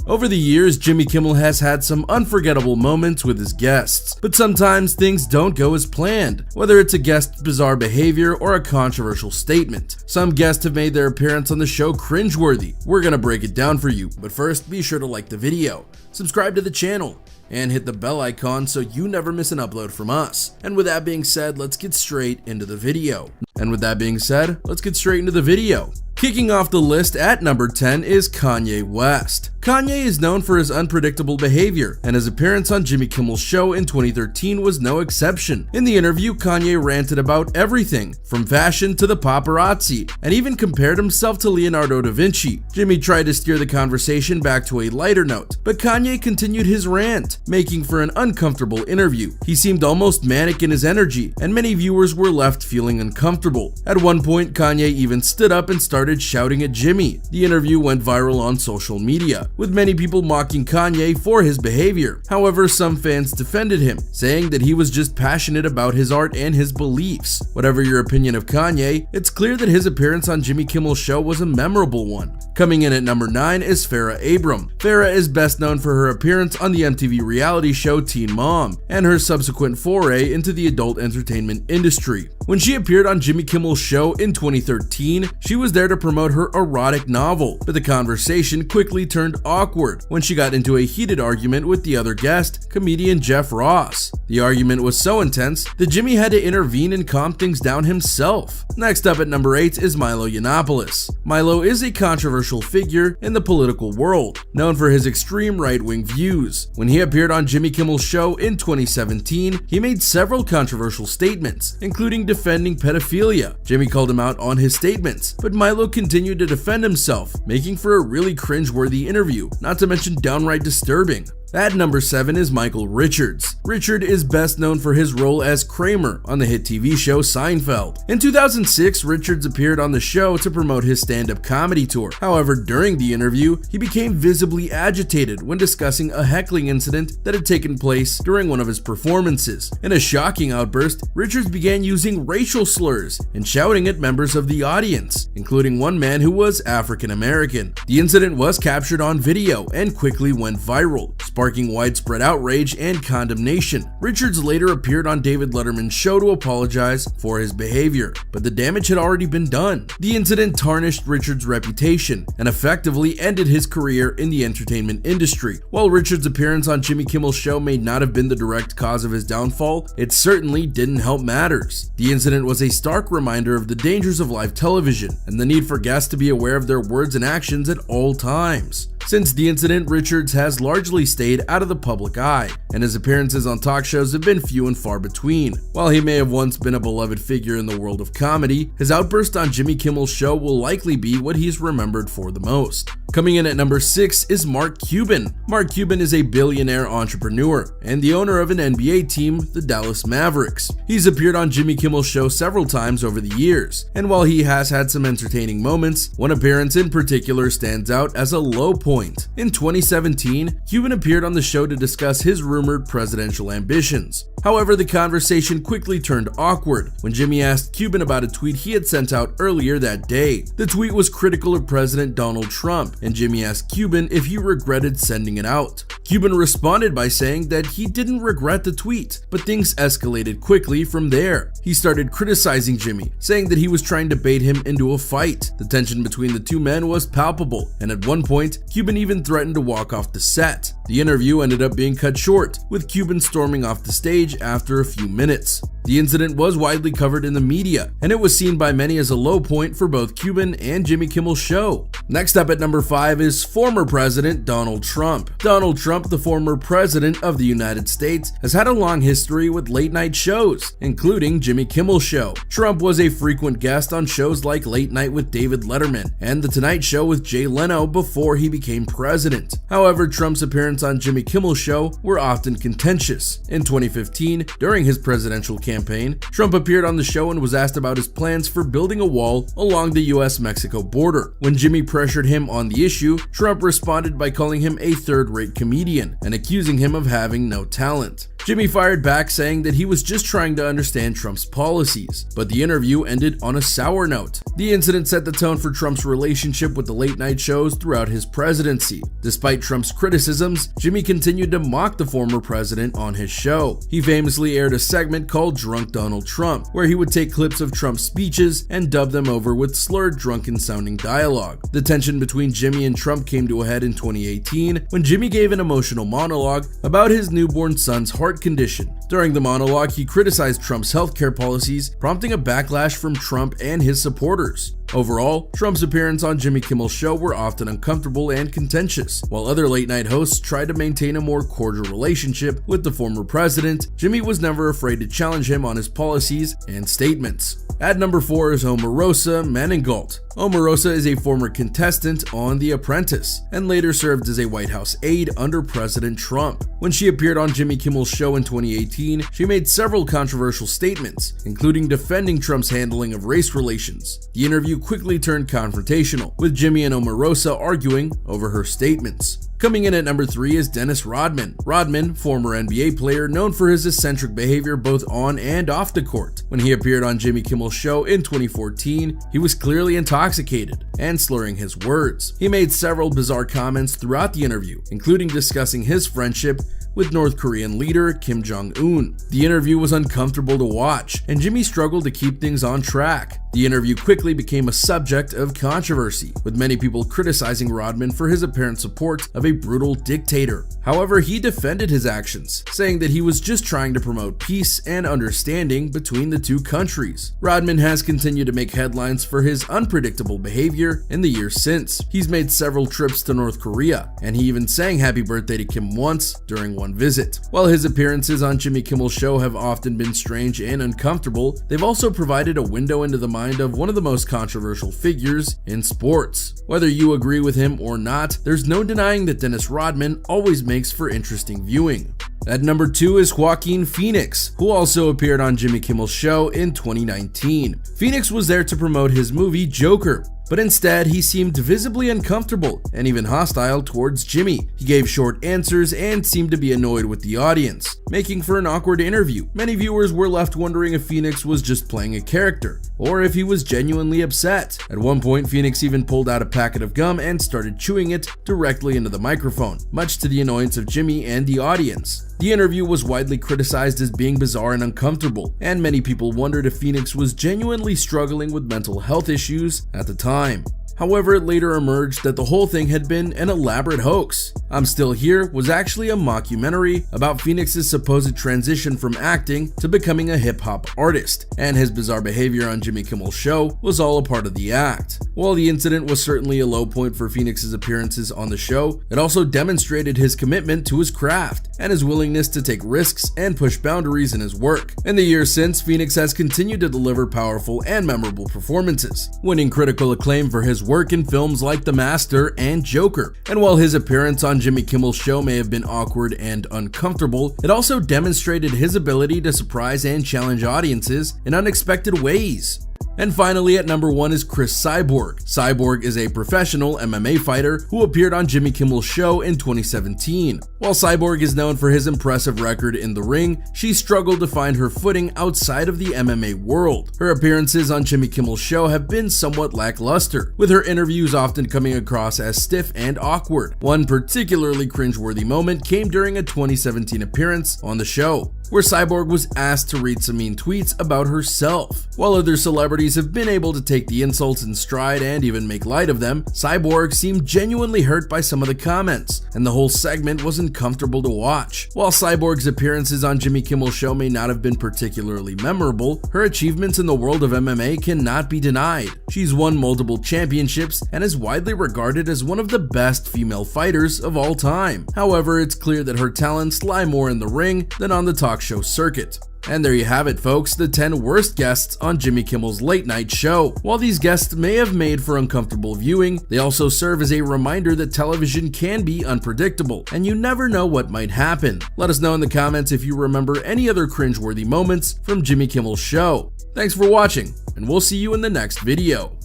Over the years, Jimmy Kimmel has had some unforgettable moments with his guests, but sometimes things don't go as planned, whether it's a guest's bizarre behavior or a controversial statement. Some guests have made their appearance on the show cringeworthy. We're gonna break it down for you, but first be sure to like the video, subscribe to the channel, and hit the bell icon so you never miss an upload from us. And with that being said, let's get straight into the video. Kicking off the list at number 10 is Kanye West. Kanye is known for his unpredictable behavior, and his appearance on Jimmy Kimmel's show in 2013 was no exception. In the interview, Kanye ranted about everything, from fashion to the paparazzi, and even compared himself to Leonardo da Vinci. Jimmy tried to steer the conversation back to a lighter note, but Kanye continued his rant, making for an uncomfortable interview. He seemed almost manic in his energy, and many viewers were left feeling uncomfortable. At one point, Kanye even stood up and started shouting at Jimmy. The interview went viral on social media, with many people mocking Kanye for his behavior. However, some fans defended him, saying that he was just passionate about his art and his beliefs. Whatever your opinion of Kanye, it's clear that his appearance on Jimmy Kimmel's show was a memorable one. Coming in at number 9 is Farrah Abram. Farrah is best known for her appearance on the MTV reality show Teen Mom, and her subsequent foray into the adult entertainment industry. When she appeared on Jimmy Kimmel's show in 2013, she was there to promote her erotic novel, but the conversation quickly turned awkward when she got into a heated argument with the other guest, comedian Jeff Ross. The argument was so intense that Jimmy had to intervene and calm things down himself. Next up at number 8 is Milo Yiannopoulos. Milo is a controversial figure in the political world, known for his extreme right-wing views. When he appeared on Jimmy Kimmel's show in 2017, he made several controversial statements, including defending pedophilia. Jimmy called him out on his statements, but Milo continued to defend himself, making for a really cringeworthy interview, not to mention downright disturbing. At number 7 is Michael Richards. Richard is best known for his role as Kramer on the hit TV show Seinfeld. In 2006, Richards appeared on the show to promote his stand-up comedy tour. However, during the interview, he became visibly agitated when discussing a heckling incident that had taken place during one of his performances. In a shocking outburst, Richards began using racial slurs and shouting at members of the audience, including one man who was African American. The incident was captured on video and quickly went viral, sparking widespread outrage and condemnation. Richards later appeared on David Letterman's show to apologize for his behavior, but the damage had already been done. The incident tarnished Richards' reputation and effectively ended his career in the entertainment industry. While Richards' appearance on Jimmy Kimmel's show may not have been the direct cause of his downfall, it certainly didn't help matters. The incident was a stark reminder of the dangers of live television and the need for guests to be aware of their words and actions at all times. Since the incident, Richards has largely stayed out of the public eye, and his appearances on talk shows have been few and far between. While he may have once been a beloved figure in the world of comedy, his outburst on Jimmy Kimmel's show will likely be what he's remembered for the most. Coming in at number 6 is Mark Cuban. Mark Cuban is a billionaire entrepreneur and the owner of an NBA team, the Dallas Mavericks. He's appeared on Jimmy Kimmel's show several times over the years, and while he has had some entertaining moments, one appearance in particular stands out as a low point. In 2017, Cuban appeared on the show to discuss his rumored presidential ambitions. However, the conversation quickly turned awkward when Jimmy asked Cuban about a tweet he had sent out earlier that day. The tweet was critical of President Donald Trump, and Jimmy asked Cuban if he regretted sending it out. Cuban responded by saying that he didn't regret the tweet, but things escalated quickly from there. He started criticizing Jimmy, saying that he was trying to bait him into a fight. The tension between the two men was palpable, and at one point, Cuban even threatened to walk off the set. The interview ended up being cut short, with Cuban storming off the stage after a few minutes. The incident was widely covered in the media, and it was seen by many as a low point for both Cuban and Jimmy Kimmel's show. Next up at number 5 is former President Donald Trump. Donald Trump, the former President of the United States, has had a long history with late-night shows, including Jimmy Kimmel's show. Trump was a frequent guest on shows like Late Night with David Letterman and The Tonight Show with Jay Leno before he became president. However, Trump's appearance on Jimmy Kimmel's show were often contentious. In 2015, during his presidential campaign, Trump appeared on the show and was asked about his plans for building a wall along the US-Mexico border. When Jimmy pressured him on the issue, Trump responded by calling him a third-rate comedian and accusing him of having no talent. Jimmy fired back saying that he was just trying to understand Trump's policies, but the interview ended on a sour note. The incident set the tone for Trump's relationship with the late-night shows throughout his presidency. Despite Trump's criticisms, Jimmy continued to mock the former president on his show. He famously aired a segment called Drunk Donald Trump, where he would take clips of Trump's speeches and dub them over with slurred, drunken-sounding dialogue. The tension between Jimmy and Trump came to a head in 2018 when Jimmy gave an emotional monologue about his newborn son's heart condition. During the monologue, he criticized Trump's healthcare policies, prompting a backlash from Trump and his supporters. Overall, Trump's appearance on Jimmy Kimmel's show were often uncomfortable and contentious. While other late-night hosts tried to maintain a more cordial relationship with the former president, Jimmy was never afraid to challenge him on his policies and statements. At number 4 is Omarosa Meningalt. Omarosa is a former contestant on The Apprentice and later served as a White House aide under President Trump. When she appeared on Jimmy Kimmel's show in 2018, she made several controversial statements, including defending Trump's handling of race relations. The interview quickly turned confrontational, with Jimmy and Omarosa arguing over her statements. Coming in at number 3 is Dennis Rodman. Rodman, former NBA player known for his eccentric behavior both on and off the court. When he appeared on Jimmy Kimmel's show in 2014, he was clearly intoxicated and slurring his words. He made several bizarre comments throughout the interview, including discussing his friendship with North Korean leader Kim Jong-un. The interview was uncomfortable to watch, and Jimmy struggled to keep things on track. The interview quickly became a subject of controversy, with many people criticizing Rodman for his apparent support of a brutal dictator. However, he defended his actions, saying that he was just trying to promote peace and understanding between the two countries. Rodman has continued to make headlines for his unpredictable behavior in the years since. He's made several trips to North Korea, and he even sang happy birthday to Kim once during one visit. While his appearances on Jimmy Kimmel's show have often been strange and uncomfortable, they've also provided a window into the mind of one of the most controversial figures in sports. Whether you agree with him or not, there's no denying that Dennis Rodman always makes for interesting viewing. At number 2 is Joaquin Phoenix, who also appeared on Jimmy Kimmel's show in 2019. Phoenix was there to promote his movie Joker, but instead he seemed visibly uncomfortable and even hostile towards Jimmy. He gave short answers and seemed to be annoyed with the audience, making for an awkward interview. Many viewers were left wondering if Phoenix was just playing a character, or if he was genuinely upset. At one point, Phoenix even pulled out a packet of gum and started chewing it directly into the microphone, much to the annoyance of Jimmy and the audience. The interview was widely criticized as being bizarre and uncomfortable, and many people wondered if Phoenix was genuinely struggling with mental health issues at the time. However, it later emerged that the whole thing had been an elaborate hoax. I'm Still Here was actually a mockumentary about Phoenix's supposed transition from acting to becoming a hip-hop artist, and his bizarre behavior on Jimmy Kimmel's show was all a part of the act. While the incident was certainly a low point for Phoenix's appearances on the show, it also demonstrated his commitment to his craft and his willingness to take risks and push boundaries in his work. In the years since, Phoenix has continued to deliver powerful and memorable performances, winning critical acclaim for his work in films like The Master and Joker. And while his appearance on Jimmy Kimmel's show may have been awkward and uncomfortable, it also demonstrated his ability to surprise and challenge audiences in unexpected ways. And finally, at number 1 is Cris Cyborg. Cyborg is a professional MMA fighter who appeared on Jimmy Kimmel's show in 2017. While Cyborg is known for his impressive record in the ring, she struggled to find her footing outside of the MMA world. Her appearances on Jimmy Kimmel's show have been somewhat lackluster, with her interviews often coming across as stiff and awkward. One particularly cringeworthy moment came during a 2017 appearance on the show, where Cyborg was asked to read some mean tweets about herself. While other celebrities have been able to take the insults in stride and even make light of them, Cyborg seemed genuinely hurt by some of the comments, and the whole segment was uncomfortable to watch. While Cyborg's appearances on Jimmy Kimmel's show may not have been particularly memorable, her achievements in the world of MMA cannot be denied. She's won multiple championships and is widely regarded as one of the best female fighters of all time. However, it's clear that her talents lie more in the ring than on the talk show circuit. And there you have it, folks, the 10 worst guests on Jimmy Kimmel's late night show. While these guests may have made for uncomfortable viewing, they also serve as a reminder that television can be unpredictable, and you never know what might happen. Let us know in the comments if you remember any other cringeworthy moments from Jimmy Kimmel's show. Thanks for watching, and we'll see you in the next video.